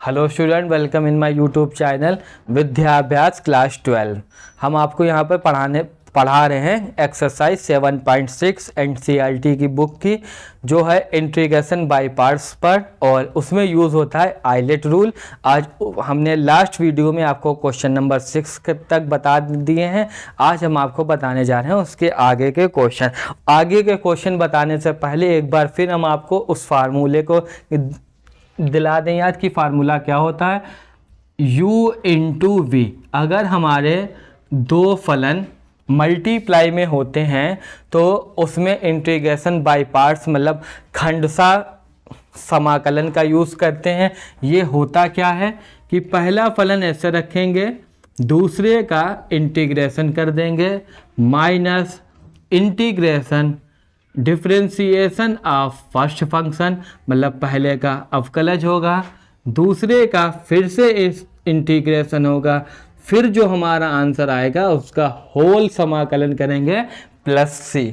Hello student, welcome in my YouTube channel Vidyabhyas class 12। हम आपको यहाँ पर पढ़ा रहे हैं एक्सरसाइज 7.6 एनसीईआरटी की बुक की, जो है इंटीग्रेशन बाय पार्ट्स पर, और उसमें यूज़ होता है आइलेट रूल। आज हमने लास्ट वीडियो में आपको क्वेश्चन नंबर 6 तक बता दिए हैं। आज हम आपको बताने जा रहे हैं उसके आगे के क्वेश्चन। आगे के क्वेश्चन बताने से पहले एक बार फिर हम आपको उस फार्मूले को दिला दें याद कि फार्मूला क्या होता है। u into V. अगर हमारे दो फलन मल्टीप्लाई में होते हैं तो उसमें इंटीग्रेशन बाय पार्ट्स मतलब खंडसा समाकलन का यूज़ करते हैं। ये होता क्या है कि पहला फलन ऐसे रखेंगे, दूसरे का इंटीग्रेशन कर देंगे, minus integration differentiation of first function, मतलब पहले का अवकलज होगा, दूसरे का फिर से इस इंटीग्रेशन होगा, फिर जो हमारा आंसर आएगा उसका होल समाकलन करेंगे प्लस सी।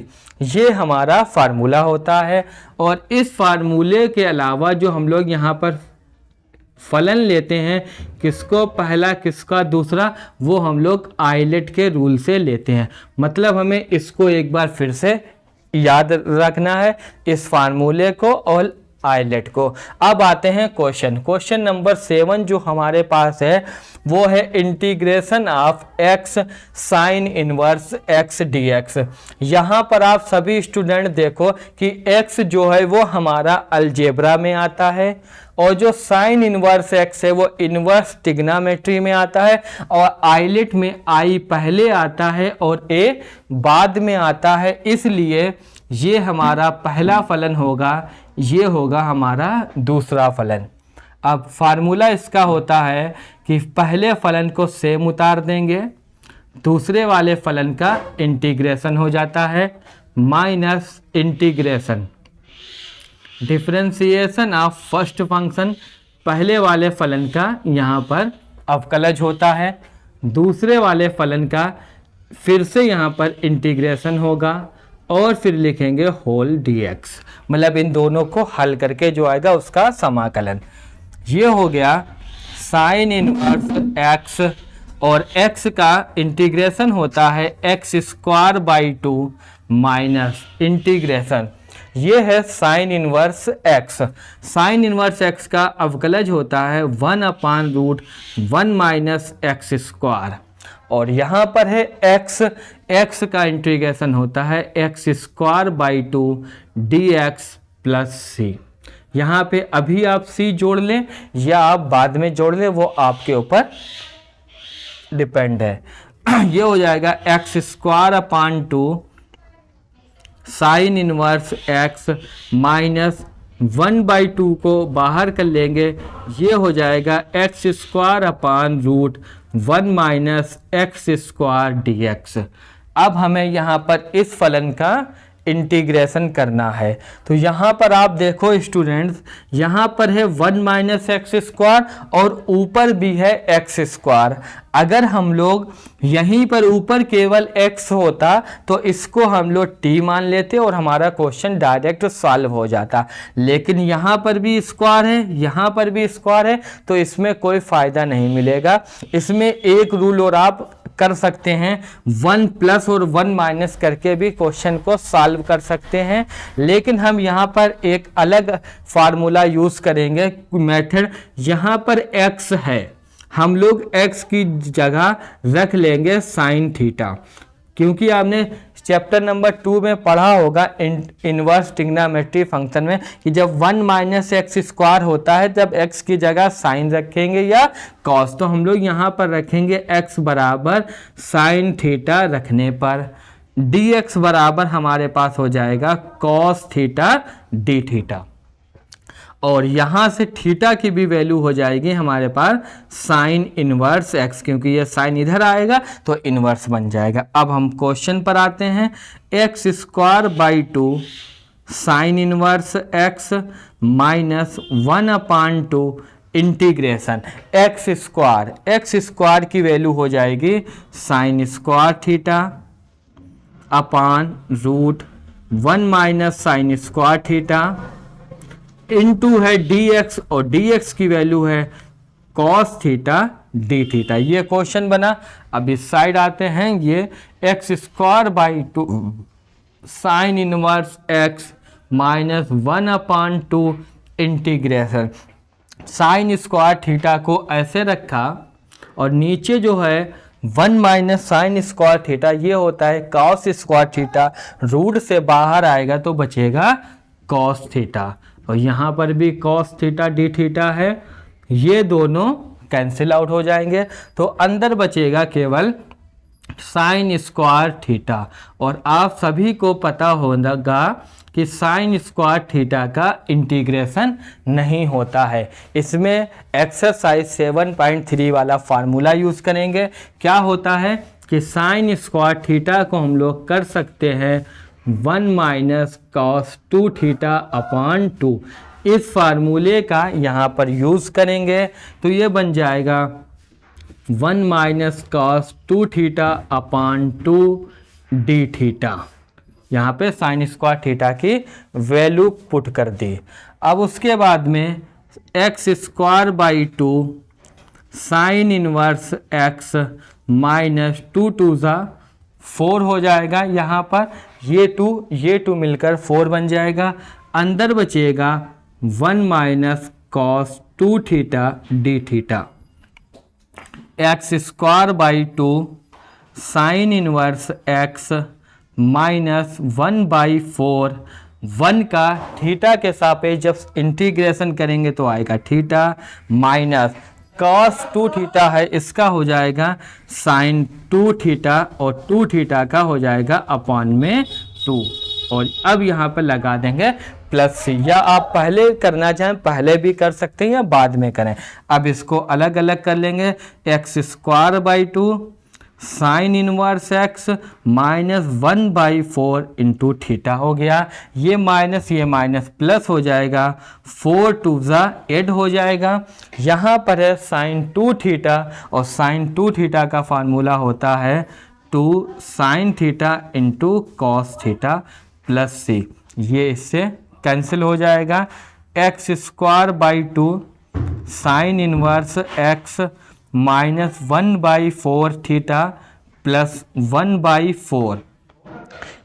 ये हमारा फार्मूला होता है। और इस फार्मूले के अलावा जो हम लोग यहाँ पर फलन लेते हैं, किसको पहला किसका दूसरा, वो हम लोग आइलेट के रूल से लेते हैं। मतलब हमें इसको एक बार फिर से याद रखना है, इस फार्मूले को और आइलेट को। अब आते हैं क्वेश्चन नंबर 7 जो हमारे पास है वो है integration of x sign inverse x dx। यहाँ पर आप सभी स्टूडेंट देखो कि x जो है वो हमारा अलजेब्रा में आता है, और जो साइन इनवर्स x है वो इनवर्स ट्रिग्नोमेट्री में आता है, और आइलेट में i पहले आता है और a बाद में आता है। इसलिए ये हमारा पहला फलन होगा, ये होगा हमारा दूसरा फलन। अब फार्मूला इसका होता है कि पहले फलन को सेम उतार देंगे, दूसरे वाले फलन का इंटीग्रेशन हो जाता है, minus integration differentiation of first function, पहले वाले फलन का यहाँ पर अवकलज होता है, दूसरे वाले फलन का फिर से यहाँ पर इंटीग्रेशन होगा, और फिर लिखेंगे होल dx, मतलब इन दोनों को हल करके जो आएगा उसका समाकलन। ये हो गया साइन इनवर्स x, और x का इंटीग्रेशन होता है x square by 2 minus integration, ये है sign inverse x। Sign inverse x का अवकलज होता है 1/√1 माइनस एक्स स्क्वायर, और यहाँ पर है x का इंटीग्रेशन होता है x square by 2 dx plus C. यहाँ पे अभी आप c जोड़ लें या आप बाद में जोड़ लें, वो आपके ऊपर डिपेंड है। ये हो जाएगा x square upon 2 sine inverse x minus 1/2 को बाहर कर लेंगे, ये हो जाएगा x square upon √1 minus x square dx। अब हमें यहाँ पर इस फलन का इंटीग्रेशन करना है। तो यहाँ पर आप देखो स्टूडेंट्स, यहाँ पर है 1 माइनस एक्स स्क्वायर और ऊपर भी है एक्स स्क्वायर। अगर हम लोग यहीं पर ऊपर केवल x होता तो इसको हम लोग t मान लेते और हमारा क्वेश्चन डायरेक्ट सॉल्व हो जाता, लेकिन यहाँ पर भी स्क्वायर है, यहाँ पर भी स्क्वायर है, तो इसमें कोई फ़ायदा नहीं मिलेगा। इसमें एक रूल और आप कर सकते हैं, 1 प्लस और 1 माइनस करके भी क्वेश्चन को सॉल्व कर सकते हैं, लेकिन हम यहाँ पर एक अलग फार्मूला यूज़ करेंगे मेथड। यहाँ पर x है, हम लोग x की जगह रख लेंगे साइन थीटा, क्योंकि आपने चैप्टर नंबर 2 में पढ़ा होगा इनवर्स ट्रिग्नोमेट्री फंक्शन में कि जब 1 माइनस एक्स स्क्वायर होता है तब x की जगह साइन रखेंगे या कॉस। तो हम लोग यहाँ पर रखेंगे x बराबर साइन थीटा रखने पर dx बराबर हमारे पास हो जाएगा कॉस थीटा डी थीटा, और यहाँ से थीटा की भी वैल्यू हो जाएगी हमारे पास साइन इनवर्स x, क्योंकि ये साइन इधर आएगा तो इनवर्स बन जाएगा। अब हम क्वेश्चन पर आते हैं। x square by 2 sine inverse x minus 1/2 integration x square की वैल्यू हो जाएगी sign square theta upon √1 minus sine square theta, into है dx, और dx की वैल्यू है कॉस थीटा डी थीटा। ये क्वेश्चन बना। अब इस साइड आते हैं, ये x square by 2 sine inverse x minus 1/2 integration. Sign square theta को ऐसे रखा और नीचे जो है 1 माइनस साइन स्क्वायर थीटा, ये होता है कॉस स्क्वायर थीटा, रूट से बाहर आएगा तो बचेगा कॉस थीटा। और यहाँ पर भी कॉस थीटा डी थीटा है, ये दोनों कैंसिल आउट हो जाएंगे तो अंदर बचेगा केवल साइन स्क्वायर थीटा। और आप सभी को पता होगा कि साइन स्क्वायर थीटा का इंटीग्रेशन नहीं होता है। इसमें एक्सरसाइज 7.3 वाला फार्मूला यूज़ करेंगे। क्या होता है कि साइन स्क्वायर थीटा को हम लोग कर सकते हैं 1 माइनस कॉस 2 थीटा अपॉन 2। इस फार्मूले का यहाँ पर यूज़ करेंगे तो ये बन जाएगा 1 minus cos 2 theta upon 2 D theta. यहाँ पे साइन स्क्वायर थीटा की वैल्यू पुट कर दी। अब उसके बाद में x square by 2 sine inverse x minus 2 2 ज़ा 4 हो जाएगा। यहाँ पर ये 2 मिलकर 4 बन जाएगा। अंदर बचेगा 1 minus cos 2 theta D theta. X square by 2 sine inverse x minus 1/4। 1 का थीटा के सापेक्ष जब इंटीग्रेशन करेंगे तो आएगा थीटा, माइनस कॉस 2 थीटा है, इसका हो जाएगा साइन 2 थीटा और 2 थीटा का हो जाएगा अपॉन में 2। और अब यहाँ पर लगा देंगे प्लस सी, या आप पहले करना चाहें पहले भी कर सकते हैं या बाद में करें। अब इसको अलग अलग कर लेंगे। X square by 2 sine inverse x minus 1/4 into theta हो गया। ये माइनस प्लस हो जाएगा, 4 2 ज़ा 8 हो जाएगा। यहाँ पर है साइन 2 थीटा और साइन 2 थीटा का फार्मूला होता है 2 sine theta into cos theta plus C. ये इससे कैंसिल हो जाएगा। X square by 2 sine inverse x minus 1/4 theta plus 1/4।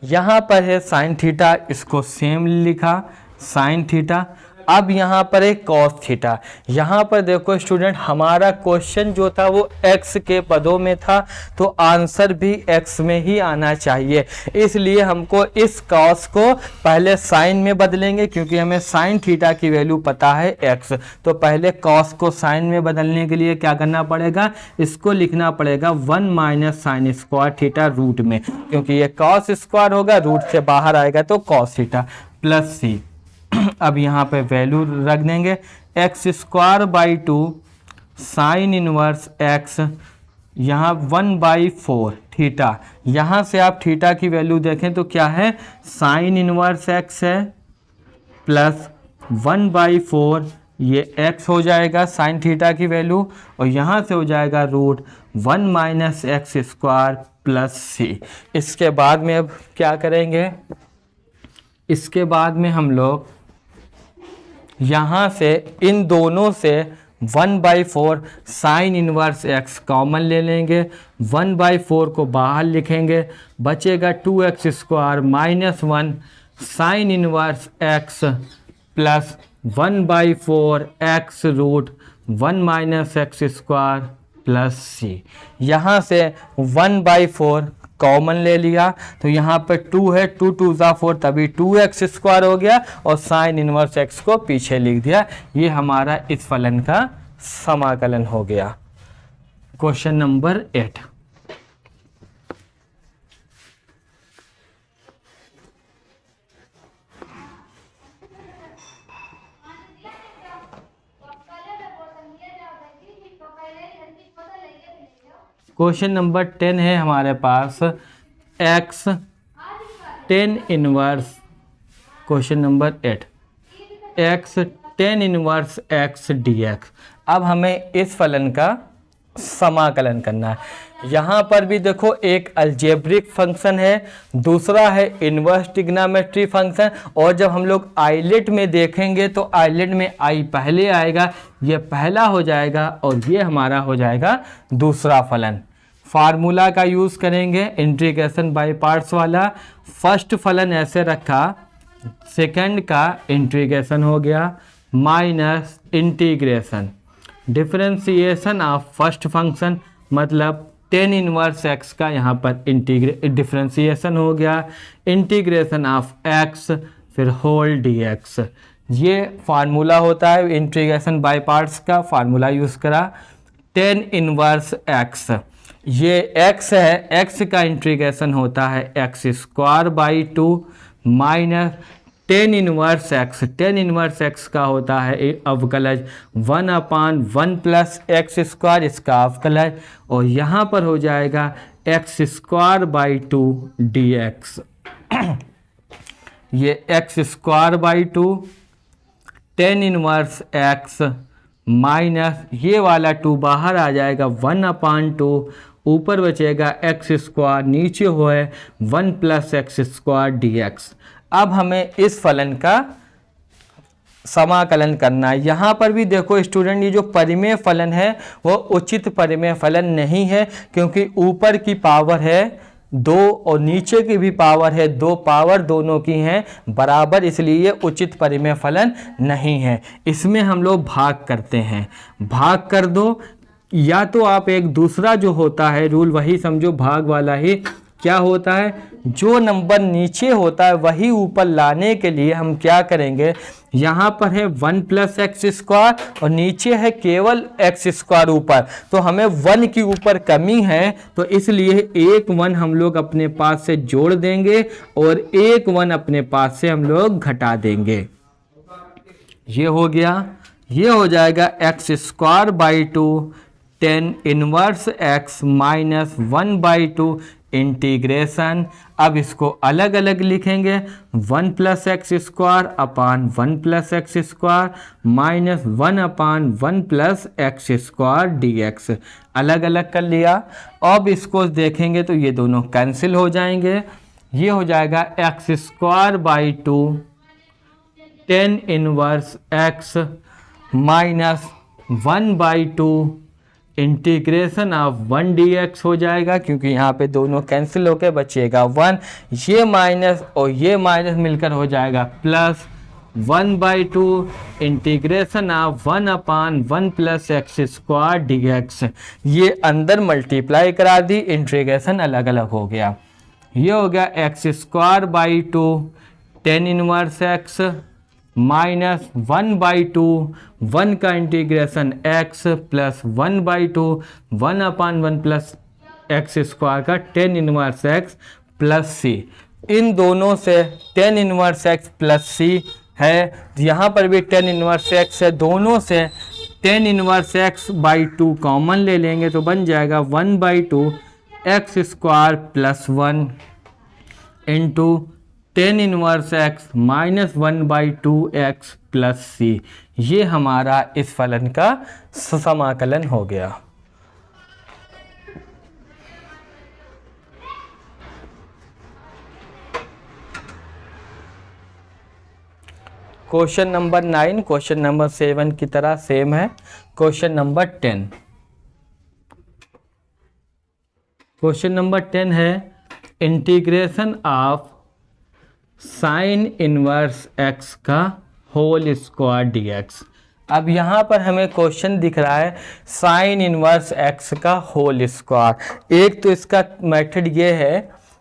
यहाँ पर है साइन थीटा, इसको सेम लिखा साइन थीटा। अब यहाँ पर एक कॉस थीटा। यहाँ पर देखो स्टूडेंट, हमारा क्वेश्चन जो था वो x के पदों में था तो आंसर भी x में ही आना चाहिए। इसलिए हमको इस कॉस को पहले साइन में बदलेंगे क्योंकि हमें साइन थीटा की वैल्यू पता है x। तो पहले कॉस को साइन में बदलने के लिए क्या करना पड़ेगा, इसको लिखना पड़ेगा 1 minus sine square theta root में, क्योंकि ये कॉस स्क्वायर होगा, रूट से बाहर आएगा तो कॉस थीटा प्लस सी। अब यहाँ पे वैल्यू रख देंगे। X square by 2 sine inverse x, यहाँ 1/4 थीटा। यहाँ से आप थीटा की वैल्यू देखें तो क्या है, साइन इनवर्स एक्स है प्लस 1/4, ये x हो जाएगा साइन थीटा की वैल्यू, और यहाँ से हो जाएगा root 1 minus x square plus C. इसके बाद में अब क्या करेंगे, इसके बाद में हम लोग यहाँ से इन दोनों से 1/4 साइन इनवर्स x कॉमन ले लेंगे, 1/4 को बाहर लिखेंगे, बचेगा 2x square minus 1 sine inverse x plus 1/4 x root 1 minus x square plus C. यहाँ से 1/4 कॉमन ले लिया तो यहाँ पे 2 है, 2 2 ज़ा 4, तभी 2x स्क्वायर हो गया और साइन इनवर्स x को पीछे लिख दिया। ये हमारा इस फलन का समाकलन हो गया। Question number 8। क्वेश्चन नंबर 10 है हमारे पास, x tan inverse, question number 8, x tan inverse x dx। अब हमें इस फलन का समाकलन करना है। यहाँ पर भी देखो एक अलजेब्रिक फंक्शन है, दूसरा है इन्वर्स ट्रिग्नोमेट्री फंक्शन। और जब हम लोग आइलेट में देखेंगे तो आइलेट में आई पहले आएगा, ये पहला हो जाएगा और ये हमारा हो जाएगा दूसरा फलन। फार्मूला का यूज़ करेंगे इंटीग्रेशन बाय पार्ट्स वाला। फर्स्ट फलन ऐसे रखा, सेकंड का इंटीग्रेशन हो गया minus integration differentiation of first function, मतलब टेन इनवर्स एक्स का यहाँ पर डिफरेंशिएशन हो गया, इंटीग्रेशन ऑफ एक्स फिर होल डी एक्स। ये फार्मूला होता है इंटीग्रेशन बाय पार्ट्स का, फार्मूला यूज़ करा। टेन इनवर्स एक्स, ये एक्स है, एक्स का इंटीग्रेशन होता है x square by 2 minus ten inverse x, ten inverse x का होता है अवकलज 1/1 प्लस एक्स स्क्वायर, इसका अवकलज। और यहाँ पर हो जाएगा x square by 2 d x. ये x square by 2 tan inverse x minus ये वाला 2 बाहर आ जाएगा 1/2, ऊपर बचेगा एक्स स्क्वायर, नीचे हो है 1 plus x square d x. अब हमें इस फलन का समाकलन करना है। यहाँ पर भी देखो स्टूडेंट, ये जो परिमेय फलन है वो उचित परिमेय फलन नहीं है, क्योंकि ऊपर की पावर है 2 और नीचे की भी पावर है 2, पावर दोनों की हैं बराबर, इसलिए ये उचित परिमेय फलन नहीं है। इसमें हम लोग भाग करते हैं, भाग कर दो, या तो आप एक दूसरा जो होता है रूल वही समझो, भाग वाला ही। क्या होता है, जो नंबर नीचे होता है वही ऊपर लाने के लिए हम क्या करेंगे, यहाँ पर है 1 प्लस एक्स स्क्वायर और नीचे है केवल एक्स स्क्वायर ऊपर, तो हमें 1 की ऊपर कमी है, तो इसलिए एक 1 हम लोग अपने पास से जोड़ देंगे और एक 1 अपने पास से हम लोग घटा देंगे। ये हो गया, ये हो जाएगा x square by 2 tan inverse x minus 1/2 integration. अब इसको अलग अलग लिखेंगे, 1 plus x square upon 1 plus x square minus 1/1 plus x square d x, अलग अलग कर लिया। अब इसको देखेंगे तो ये दोनों कैंसिल हो जाएंगे, ये हो जाएगा x square by 2 tan inverse x minus 1/2 integration of 1 D x हो जाएगा, क्योंकि यहाँ पे दोनों कैंसिल होकर बचेगा 1, ये माइनस और ये माइनस मिलकर हो जाएगा plus 1/2 integration of 1/1 plus x square d x. ये अंदर मल्टीप्लाई करा दी, इंटीग्रेशन अलग अलग हो गया। ये हो गया x square by 2 tan inverse x minus 1/2 1 का integration x plus 1/2 1/1 plus x square का टेन इनवर्स x प्लस सी। इन दोनों से टेन इनवर्स x प्लस सी है, यहाँ पर भी टेन इनवर्स x है, दोनों से tan inverse x by 2 common ले लेंगे तो बन जाएगा 1/2 x square plus 1 into tan inverse x minus 1/2 x plus C. ये हमारा इस फलन का समाकलन हो गया। क्वेश्चन नंबर 9 क्वेश्चन नंबर 7 की तरह सेम है। क्वेश्चन नंबर 10, क्वेश्चन नंबर 10 है integration of sine inverse x का होल स्क्वायर डी एक्स। अब यहाँ पर हमें क्वेश्चन दिख रहा है साइन इनवर्स एक्स का होल स्क्वायर। एक तो इसका मेथड ये है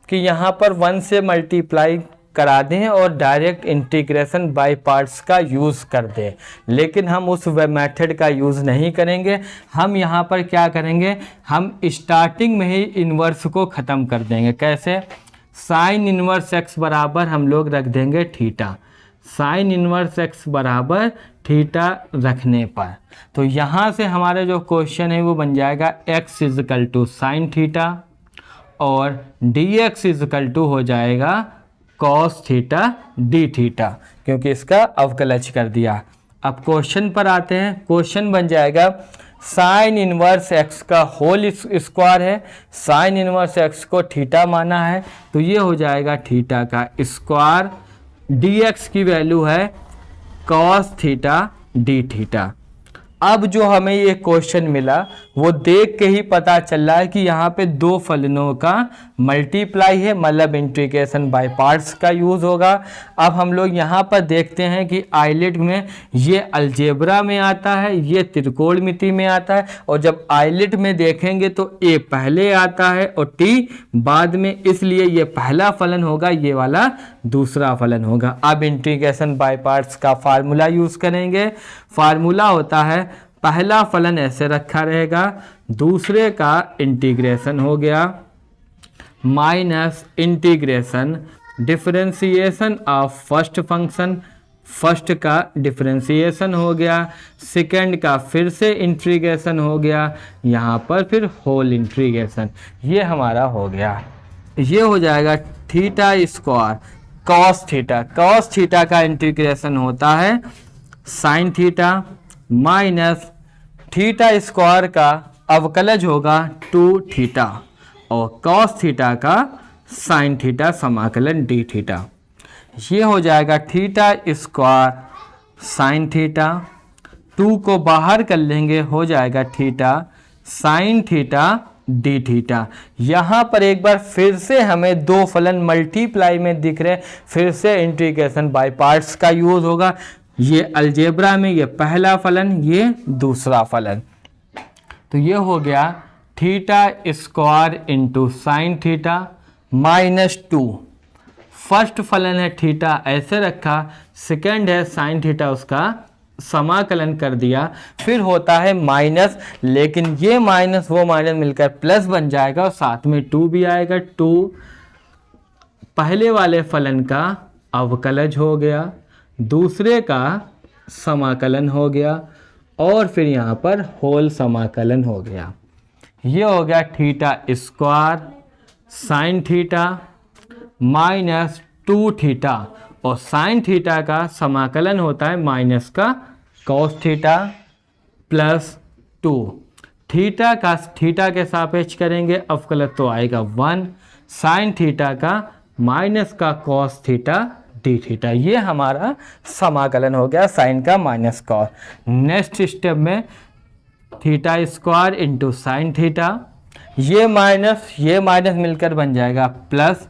कि यहाँ पर 1 से मल्टीप्लाई करा दें और डायरेक्ट इंटीग्रेशन बाय पार्ट्स का यूज़ कर दें, लेकिन हम उस मेथड का यूज़ नहीं करेंगे। हम यहाँ पर क्या करेंगे, हम स्टार्टिंग में ही इन्वर्स को ख़त्म कर देंगे। कैसे, साइन इनवर्स एक्स बराबर हम लोग रख देंगे थीटा, साइन इनवर्स एक्स बराबर थीटा रखने पर तो यहाँ से हमारा जो क्वेश्चन है वो बन जाएगा x equal to sine theta और dx इजकल टू हो जाएगा कॉस थीटा डी थीटा, क्योंकि इसका अवकलज कर दिया। अब क्वेश्चन पर आते हैं। क्वेश्चन बन जाएगा साइन इनवर्स एक्स का होल स्क्वायर है, साइन इनवर्स एक्स को थीटा माना है, तो ये हो जाएगा थीटा का स्क्वायर, dx की वैल्यू है कॉस थीटा डी थीटा। अब जो हमें ये क्वेश्चन मिला वो देख के ही पता चल रहा है कि यहाँ पे दो फलनों का मल्टीप्लाई है, मतलब इंटीग्रेशन बाय पार्ट्स का यूज़ होगा। अब हम लोग यहाँ पर देखते हैं कि आइलेट में ये अलजेब्रा में आता है, ये त्रिकोणमिति में आता है, और जब आइलेट में देखेंगे तो ए पहले आता है और टी बाद में, इसलिए ये पहला फलन होगा, ये वाला दूसरा फलन होगा। अब इंटीग्रेशन बाय पार्ट्स का फार्मूला यूज़ करेंगे। फार्मूला होता है पहला फलन ऐसे रखा रहेगा, दूसरे का इंटीग्रेशन हो गया minus integration differentiation of first function, first का डिफरेंशिएशन हो गया, सेकंड का फिर से इंटीग्रेशन हो गया, यहाँ पर फिर होल इंटीग्रेशन, ये हमारा हो गया। ये हो जाएगा theta square cos theta, cos theta का इंटीग्रेशन होता है sine theta minus theta square का अवकलज होगा 2 थीटा, और कॉस थीटा का साइन थीटा समाकलन डी थीटा। ये हो जाएगा थीटा स्क्वायर साइन थीटा, 2 को बाहर कर लेंगे हो जाएगा theta sine theta D theta. यहाँ पर एक बार फिर से हमें दो फलन मल्टीप्लाई में दिख रहे हैं, फिर से इंटीग्रेशन बाय पार्ट्स का यूज़ होगा। ये अलजेब्रा में ये पहला फलन, ये दूसरा फलन, तो ये हो गया theta square into sine theta minus 2। First फलन है थीटा ऐसे रखा, सेकंड है साइन थीटा, उसका समाकलन कर दिया, फिर होता है माइनस, लेकिन ये माइनस वो माइनस मिलकर प्लस बन जाएगा और साथ में 2 भी आएगा। 2 पहले वाले फलन का अवकलज हो गया, दूसरे का समाकलन हो गया, और फिर यहाँ पर होल समाकलन हो गया। ये हो गया theta square sine theta minus 2 theta, और साइन थीटा का समाकलन होता है माइनस का कॉस थीटा प्लस 2। थीटा का थीटा के सापेक्ष करेंगे अवकलज तो आएगा 1, साइन थीटा का माइनस का कॉस थीटा डी थीटा। ये हमारा समाकलन हो गया साइन का माइनस कॉस। नेक्स्ट स्टेप में theta square into sine theta, ये माइनस मिलकर बन जाएगा plus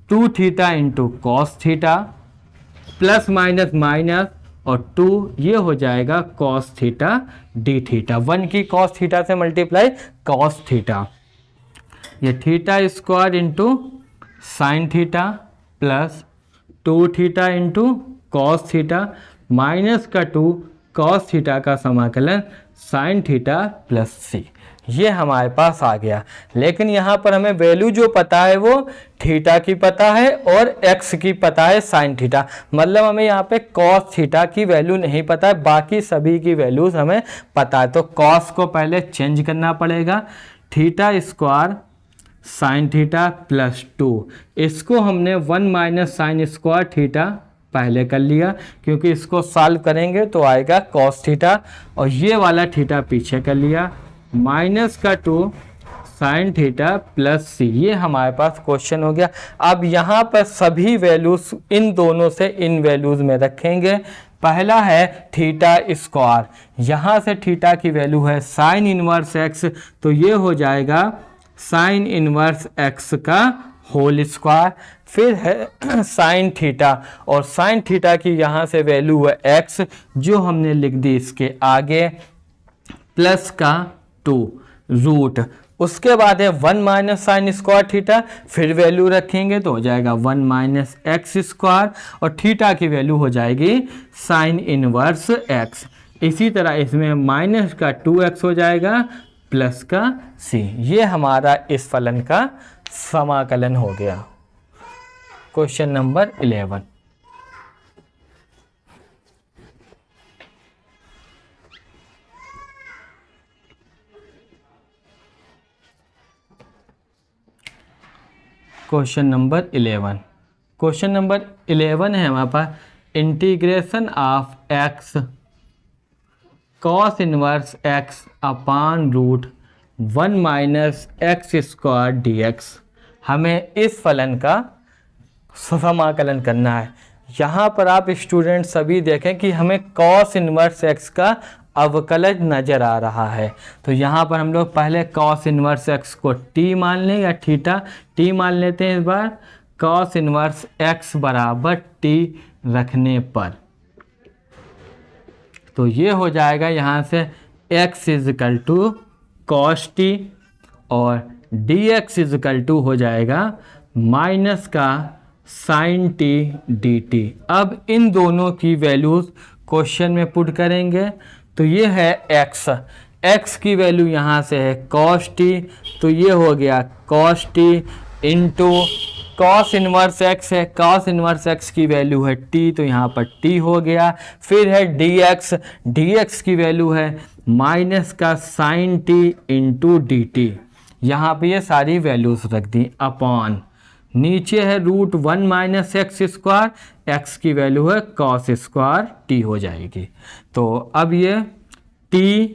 2 theta into cos theta, plus minus minus और 2, ये हो जाएगा कॉस थीटा डी थीटा। 1 की कॉस थीटा से मल्टीप्लाई कॉस थीटा, ये theta square into sine theta plus 2 theta into cos theta minus का 2 कॉस थीटा का समाकलन साइन थीटा प्लस सी, ये हमारे पास आ गया। लेकिन यहाँ पर हमें वैल्यू जो पता है वो थीटा की पता है और एक्स की पता है साइन थीटा, मतलब हमें यहाँ पे कॉस थीटा की वैल्यू नहीं पता है, बाकी सभी की वैल्यूज हमें पता है। तो कॉस को पहले चेंज करना पड़ेगा, theta square sine theta plus 2, इसको हमने 1 माइनस साइन स्क्वायर थीटा पहले कर लिया, क्योंकि इसको सॉल्व करेंगे तो आएगा कॉस थीटा, और ये वाला थीटा पीछे कर लिया, माइनस का 2 साइन थीटा प्लस सी, ये हमारे पास क्वेश्चन हो गया। अब यहाँ पर सभी वैल्यूज इन दोनों से इन वैल्यूज में रखेंगे। पहला है थीटा स्क्वायर, यहाँ से थीटा की वैल्यू है साइन इनवर्स एक्स, तो ये हो जाएगा साइन इनवर्स एक्स का होल स्क्वायर। फिर है साइन थीटा, और साइन थीटा की यहाँ से वैल्यू है एक्स, जो हमने लिख दी इसके आगे, प्लस का 2 रूट, उसके बाद है 1 माइनस साइन स्क्वायर थीटा, फिर वैल्यू रखेंगे तो हो जाएगा 1 माइनस एक्स स्क्वायर, और थीटा की वैल्यू हो जाएगी साइन इनवर्स एक्स। इसी तरह इसमें माइनस का 2x हो जाएगा प्लस का सी, ये हमारा इस फलन का समाकलन हो गया। Question number 11। Question number 11, question number 11 है हमारे पास integration of x cos inverse x upon root 1 minus x square d x. हमें इस फलन का समाकलन करना है। यहाँ पर आप स्टूडेंट सभी देखें कि हमें कॉस इनवर्स एक्स का अवकलज नज़र आ रहा है। तो यहाँ पर हम लोग पहले कॉस इनवर्स एक्स को टी मान लें या थीटा टी मान लेते हैं। इस बार कॉस इनवर्स एक्स बराबर टी रखने पर तो ये हो जाएगा यहाँ से x equal to cos T और dx इजकल टू हो जाएगा माइनस का साइन टी डी टी। अब इन दोनों की वैल्यूज़ क्वेश्चन में पुट करेंगे तो ये है x की वैल्यू यहाँ से है कॉस टी, तो ये हो गया cos T into cos inverse x है, कॉस इनवर्स एक्स की वैल्यू है टी, तो यहाँ पर टी हो गया। फिर है dx की वैल्यू है माइनस का sine T into D T. यहाँ पर ये सारी वैल्यूज़ रख दी अपॉन नीचे है रूट 1 माइनस एक्स स्क्वायर, एक्स की वैल्यू है कॉस स्क्वायर टी हो जाएगी। तो अब ये टी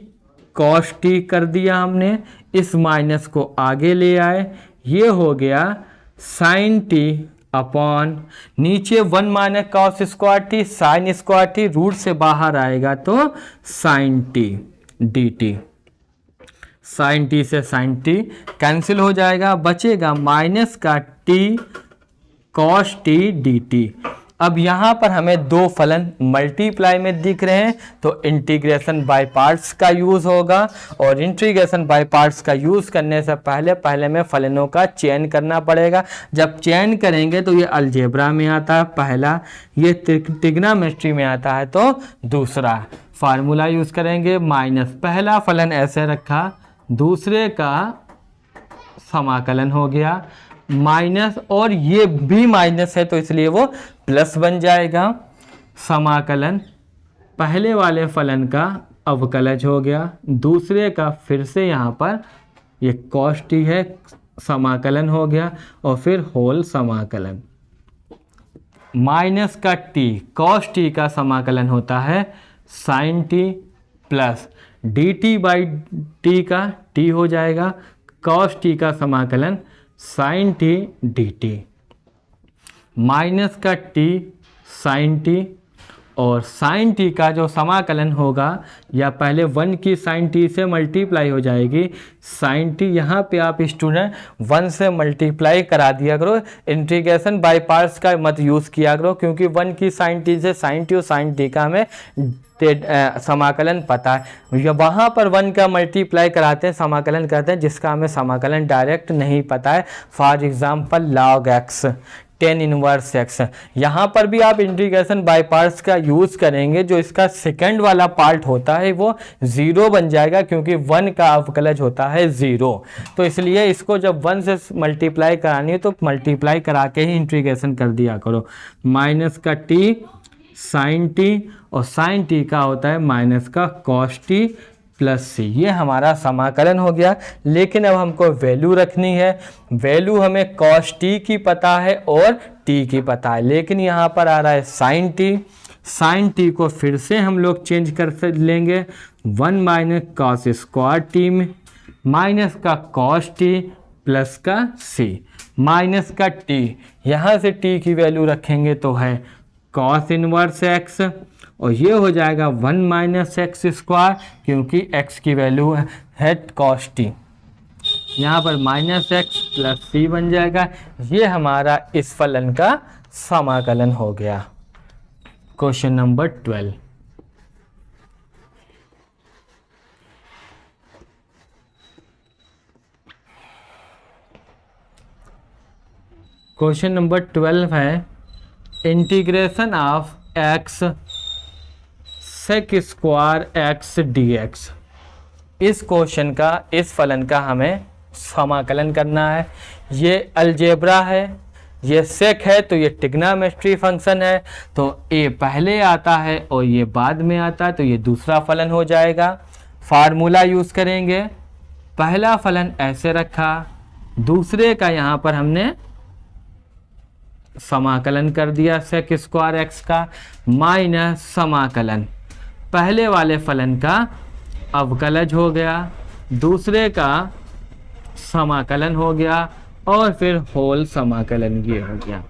कॉस टी कर दिया हमने, इस माइनस को आगे ले आए, ये हो गया साइन टी अपॉन नीचे 1 minus cos square t sine square t, root से बाहर आएगा तो sine t d t. Sine t से साइन टी कैंसिल हो जाएगा, बचेगा माइनस का t cos t d t. अब यहाँ पर हमें दो फलन मल्टीप्लाई में दिख रहे हैं तो इंटीग्रेशन बाय पार्ट्स का यूज़ होगा, और इंटीग्रेशन बाय पार्ट्स का यूज़ करने से पहले में फलनों का चयन करना पड़ेगा। जब चयन करेंगे तो ये अलजेब्रा में आता है पहला, ये ट्रिग्नोमेट्री में आता है तो दूसरा। फार्मूला यूज़ करेंगे माइनस, पहला फलन ऐसे रखा, दूसरे का समाकलन हो गया माइनस, और ये भी माइनस है तो इसलिए वो प्लस बन जाएगा। समाकलन पहले वाले फलन का अवकलज हो गया, दूसरे का फिर से यहाँ पर ये कॉस टी है समाकलन हो गया, और फिर होल समाकलन। माइनस का टी कॉस टी का समाकलन होता है sine t plus d t by t का टी हो जाएगा, कॉस टी का समाकलन sine t d t, minus का टी साइन टी, और साइन टी का जो समाकलन होगा या पहले 1 की साइन टी से मल्टीप्लाई हो जाएगी साइन टी। यहाँ पे आप स्टूडेंट 1 से मल्टीप्लाई करा दिया करो, इंटीग्रेशन बाय पार्ट्स का मत यूज़ किया करो, क्योंकि 1 की साइन टी से साइन टी और साइन टी का हमें समाकलन पता है। या वहाँ पर 1 का मल्टीप्लाई कराते हैं समाकलन करते हैं जिसका हमें समाकलन डायरेक्ट नहीं पता है। For example log x ten inverse x, यहाँ पर भी आप इंटीग्रेशन बाय पार्ट्स का यूज़ करेंगे, जो इसका सेकंड वाला पार्ट होता है वो 0 बन जाएगा, क्योंकि 1 का अवकलज होता है 0। तो इसलिए इसको जब 1 से मल्टीप्लाई करानी है तो मल्टीप्लाई करा के ही इंटीग्रेशन कर दिया करो। माइनस का टी साइन टी, और साइन टी का होता है माइनस का कॉस टी प्लस सी। ये हमारा समाकलन हो गया। लेकिन अब हमको वैल्यू रखनी है, वैल्यू हमें कॉस टी की पता है और टी की पता है, लेकिन यहाँ पर आ रहा है साइन टी। साइन टी को फिर से हम लोग चेंज कर लेंगे 1 माइनस कॉस स्क्वायर टी में, माइनस का कॉस टी प्लस का सी, माइनस का टी, यहाँ से टी की वैल्यू रखेंगे तो है कॉस इनवर्स एक्स, और ये हो जाएगा 1 माइनस एक्स स्क्वायर, क्योंकि x की वैल्यू है कॉस टी। यहाँ पर माइनस एक्स प्लस सी बन जाएगा। ये हमारा इस फलन का समाकलन हो गया। Question number 12। क्वेश्चन नंबर 12 है integration of x sec square x d x. इस क्वेश्चन का, इस फलन का हमें समाकलन करना है। ये अलजेब्रा है, ये सेक है तो ये ट्रिग्नोमेट्री फंक्शन है, तो ए पहले आता है और ये बाद में आता है, तो ये दूसरा फलन हो जाएगा। फार्मूला यूज़ करेंगे, पहला फलन ऐसे रखा, दूसरे का यहाँ पर हमने समाकलन कर दिया सेक स्क्वायर एक्स का, माइनस समाकलन पहले वाले फलन का अवकलज हो गया, दूसरे का समाकलन हो गया और फिर होल समाकलन ये हो गया।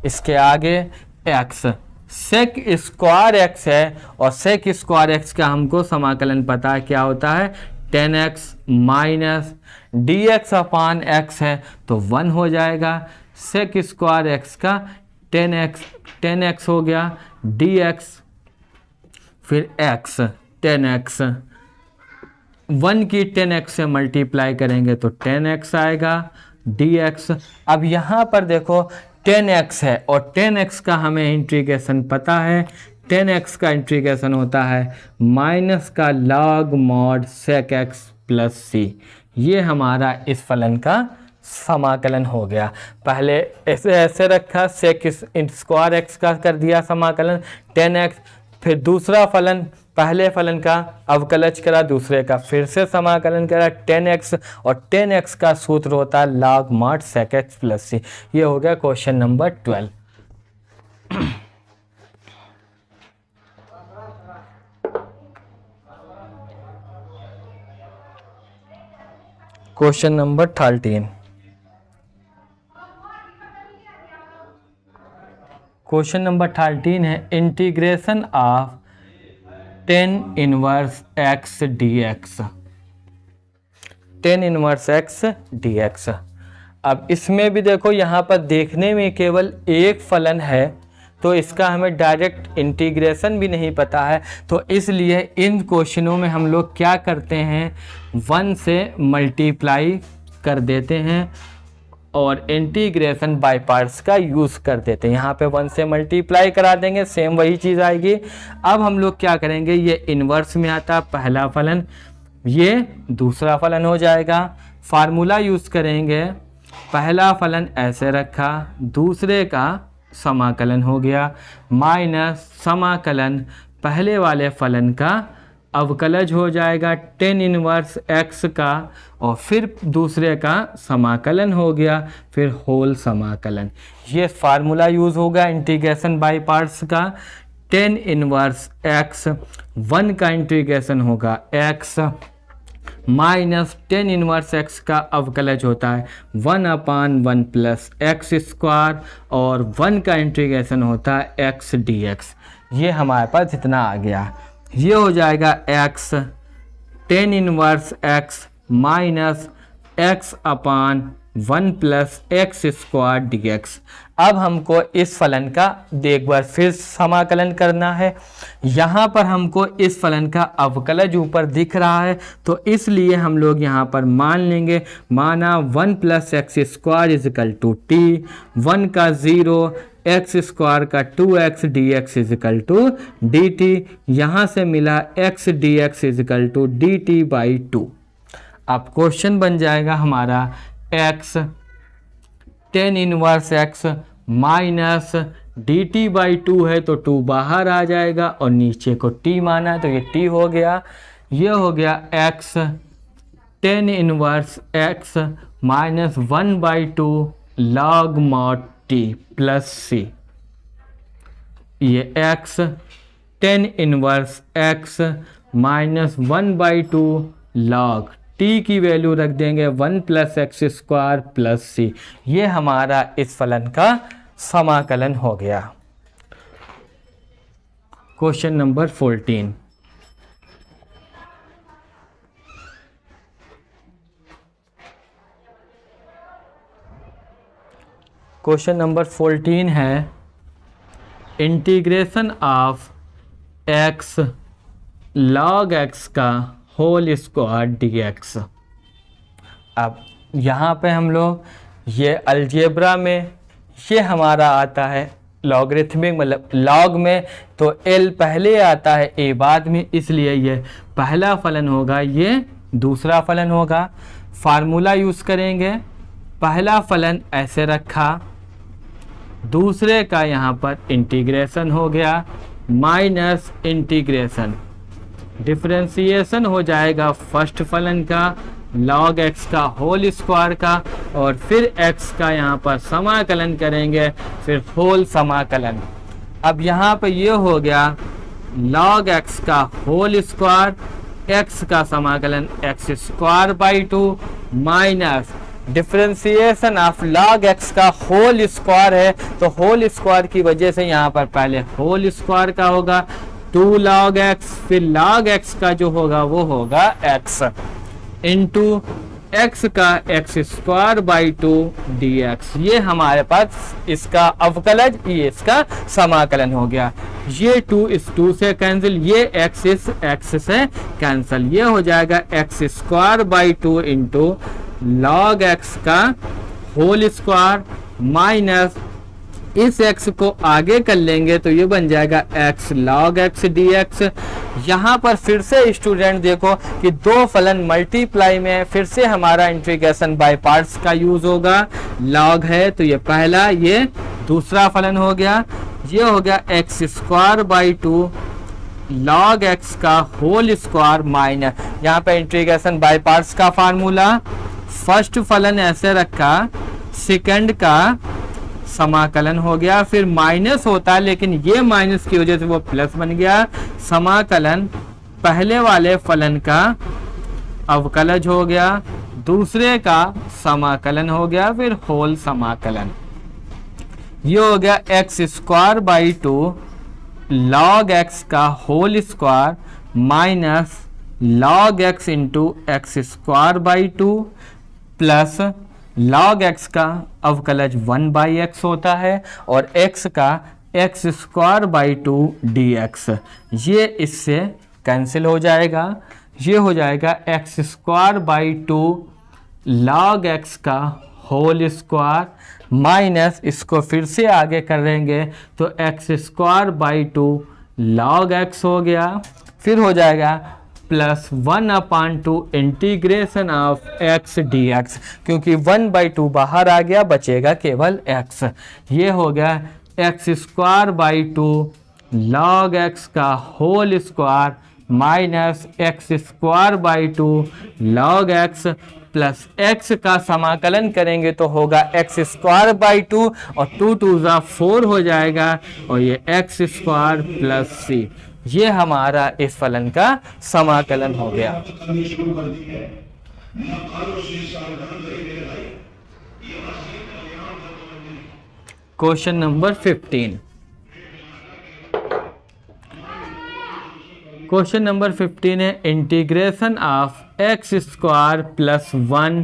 इसके आगे x सेक स्क्वायर x है और सेक स्क्वायर x का हमको समाकलन पता है क्या होता है, 10x माइनस dx अपान x है तो 1 हो जाएगा। सेक स्क्वायर x का 10x हो गया, dx फिर x 10x 1 की 10x से मल्टीप्लाई करेंगे तो 10x आएगा dx। अब यहाँ पर देखो 10x है और 10x का हमें इंटीग्रेशन पता है, 10x का इंटीग्रेशन होता है माइनस का log mod sec x plus c। ये हमारा इस फलन का समाकलन हो गया। पहले ऐसे रखा, सेक स्क्वायर x का कर दिया समाकलन 10x, फिर दूसरा फलन पहले फलन का अवकलज करा, दूसरे का फिर से समाकलन करा 10x और 10x का सूत्र होता है log mod sec x plus c। ये हो गया question number 12। Question number 13। Question number 13 है integration of tan inverse x dx, tan inverse x dx। अब इसमें भी देखो यहाँ पर देखने में केवल एक फलन है तो इसका हमें डायरेक्ट इंटीग्रेशन भी नहीं पता है, तो इसलिए इन क्वेश्चनों में हम लोग क्या करते हैं 1 से मल्टीप्लाई कर देते हैं और इंटीग्रेशन बाय पार्ट्स का यूज़ कर देते हैं। यहाँ पे 1 से मल्टीप्लाई करा देंगे, सेम वही चीज़ आएगी। अब हम लोग क्या करेंगे, ये इन्वर्स में आता पहला फलन, ये दूसरा फलन हो जाएगा। फार्मूला यूज़ करेंगे, पहला फलन ऐसे रखा, दूसरे का समाकलन हो गया माइनस समाकलन पहले वाले फलन का अवकलज हो जाएगा tan इनवर्स x का और फिर दूसरे का समाकलन हो गया, फिर होल समाकलन। ये फार्मूला यूज़ होगा इंटीग्रेशन बाय पार्ट्स का। tan इनवर्स x 1 का इंटीग्रेशन होगा x minus tan inverse x का अवकलज होता है 1/1 प्लस एक्स स्क्वायर और 1 का इंटीग्रेशन होता है x dx। ये हमारे पास इतना आ गया। ये हो जाएगा x tan inverse x minus x/1 plus x square dx। अब हमको इस फलन का एक बार फिर समाकलन करना है। यहाँ पर हमको इस फलन का अवकलज ऊपर दिख रहा है तो इसलिए हम लोग यहाँ पर मान लेंगे, माना 1 plus x square equal to t, 1 का 0, एक्स स्क्वायर का 2x dx equal to dt। यहाँ से मिला x dx equal to dt by 2। अब क्वेश्चन बन जाएगा हमारा x tan inverse x minus dt by 2 है तो 2 बाहर आ जाएगा और नीचे को t माना है तो ये t हो गया। ये हो गया x tan inverse x minus 1/2 log mod t plus c। ये x tan inverse x minus 1/2 log t की वैल्यू रख देंगे 1 plus x square plus C. ये हमारा इस फलन का समाकलन हो गया। Question number 14। क्वेश्चन नंबर 14 है integration of x log x का होल स्क्वायर dx। अब यहाँ पे हम लोग ये अलजेब्रा में ये हमारा आता है लॉगरिथमिक, मतलब लॉग में तो l पहले आता है a बाद में, इसलिए ये पहला फलन होगा, ये दूसरा फलन होगा। फार्मूला यूज़ करेंगे, पहला फलन ऐसे रखा, दूसरे का यहाँ पर इंटीग्रेशन हो गया माइनस इंटीग्रेशन डिफरेंशिएशन हो जाएगा फर्स्ट फलन का log x का होल स्क्वायर का और फिर x का यहाँ पर समाकलन करेंगे, फिर होल समाकलन। अब यहाँ पर ये हो गया log x का होल स्क्वायर, x का समाकलन x square by 2 minus differentiation of log x का होल स्क्वायर है, तो होल स्क्वायर की वजह से यहाँ पर पहले होल स्क्वायर का होगा 2 log x, फिर log x का जो होगा वो होगा x इंटू x का x स्क्वायर बाई 2 dx। ये हमारे पास इसका अवकलज, ये इसका समाकलन हो गया। ये 2 इस 2 से कैंसिल, ये x इस x से कैंसिल, ये हो जाएगा x square by 2 into log x का होल स्क्वायर माइनस इस x को आगे कर लेंगे तो ये बन जाएगा x log x dx। यहाँ पर फिर से स्टूडेंट देखो कि दो फलन मल्टीप्लाई में फिर से हमारा इंटीग्रेशन बाय पार्ट्स का यूज होगा। log है तो ये पहला, ये दूसरा फलन हो गया, ये हो गया x square by 2 log x का होल स्क्वायर माइनस, यहाँ पे इंटीग्रेशन बाय पार्ट्स का फार्मूला, फर्स्ट फलन ऐसे रखा, सेकंड का समाकलन हो गया, फिर माइनस होता है लेकिन ये माइनस की वजह से वो प्लस बन गया, समाकलन पहले वाले फलन का अवकलज हो गया, दूसरे का समाकलन हो गया, फिर होल समाकलन। ये हो गया x square by 2 log x का whole square minus log x into x square by 2 plus log x का अवकलज 1 बाई एक्स होता है और x का एक्स स्क्वायर बाई 2 dx। ये इससे कैंसिल हो जाएगा, ये हो जाएगा x square by 2 log x का होल स्क्वायर माइनस इसको फिर से आगे करेंगे तो x square by 2 log x हो गया, फिर हो जाएगा plus 1/2 integration of x dx, क्योंकि 1/2 बाहर आ गया, बचेगा केवल x। ये हो गया x square by 2 log x का whole square minus x square by 2 log x plus x का समाकलन करेंगे तो होगा एक्स स्क्वायर बाई 2 और 2 2 4 हो जाएगा और ये एक्स स्क्वायर प्लस c। ये हमारा इस फलन का समाकलन हो गया। Question number 15। क्वेश्चन नंबर 15 है integration of x square plus 1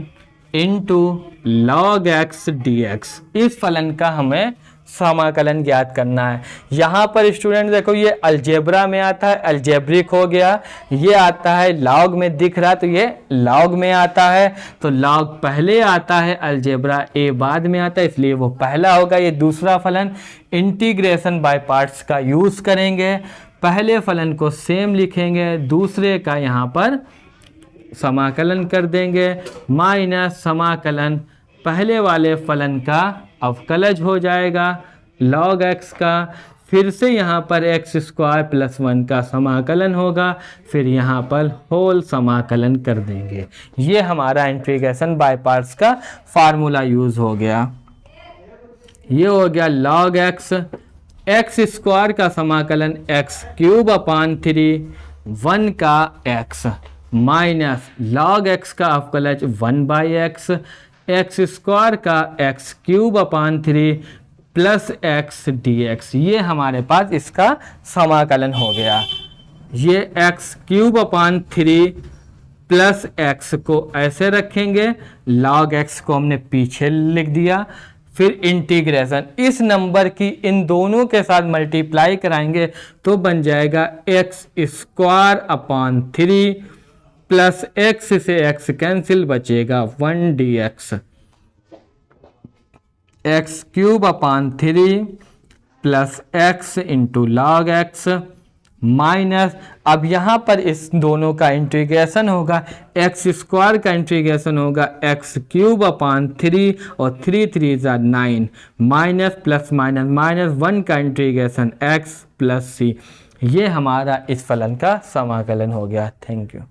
into log x dx। इस फलन का हमें समाकलन ज्ञात करना है। यहाँ पर स्टूडेंट देखो ये अलजेब्रा में आता है, अलजेब्रिक हो गया, ये आता है लॉग में दिख रहा है तो ये लॉग में आता है, तो लॉग पहले आता है, अलजेब्रा ए बाद में आता है, इसलिए वो पहला होगा। ये दूसरा फलन इंटीग्रेशन बाय पार्ट्स का यूज़ करेंगे, पहले फलन को सेम लिखेंगे, दूसरे का यहाँ पर समाकलन कर देंगे माइनस समाकलन पहले वाले फलन का अवकलज हो जाएगा log x का, फिर से यहाँ पर एक्स स्क्वायर प्लस 1 का समाकलन होगा, फिर यहाँ पर होल समाकलन कर देंगे। ये हमारा इंटीग्रेशन बाय पार्ट्स का फार्मूला यूज़ हो गया। ये हो गया log x, एक्स स्क्वायर का समाकलन एक्स क्यूब अपान 3 1 का x माइनस log x का अवकलज 1 बाई एक्स, एक्स स्क्वायर का एक्स क्यूब अपान 3 प्लस एक्स dx। ये हमारे पास इसका समाकलन हो गया। ये एक्स क्यूब अपान 3 प्लस एक्स को ऐसे रखेंगे, log x को हमने पीछे लिख दिया, फिर इंटीग्रेशन इस नंबर की इन दोनों के साथ मल्टीप्लाई कराएंगे तो बन जाएगा x square upon 3 plus x से एक्स कैंसिल, बचेगा 1 dx। एक्स क्यूब अपान 3 plus x into log x minus, अब यहाँ पर इस दोनों का इंटीग्रेशन होगा, एक्स स्क्वायर का इंटीग्रेशन होगा एक्स क्यूब अपान 3 और 3 3 9 माइनस प्लस माइनस माइनस 1 का इंटीग्रेशन एक्स प्लस c। ये हमारा इस फलन का समाकलन हो गया। Thank you.